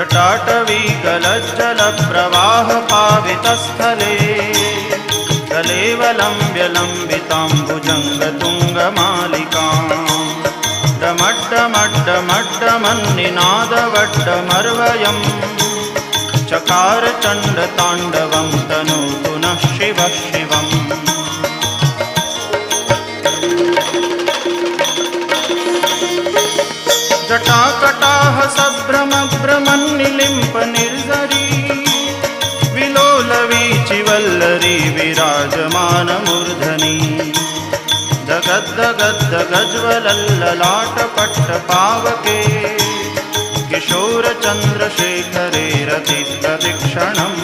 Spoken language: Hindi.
जटाटवी गलज्जलप्रवाहपावितस्थले कलेवलम्ब्य लम्बिताम्बुजङ्गतुङ्गमालिकाम् डमड्डमड्डमड्डमन्निनादवड्डमर्वयम् चकार चण्डताण्डवं तनोतु नः शिवः शिवम्। जटाकटाह सभ्रमभ्रमन्निलिम्प निर्झरी विलोलवीचिवल्लरी विराजमानमूर्धनि दगद्दगद्दगज्ज्वलल्ललाटपट्टपावके किशोरचन्द्रशेखरे रतिप्रदक्षिणम्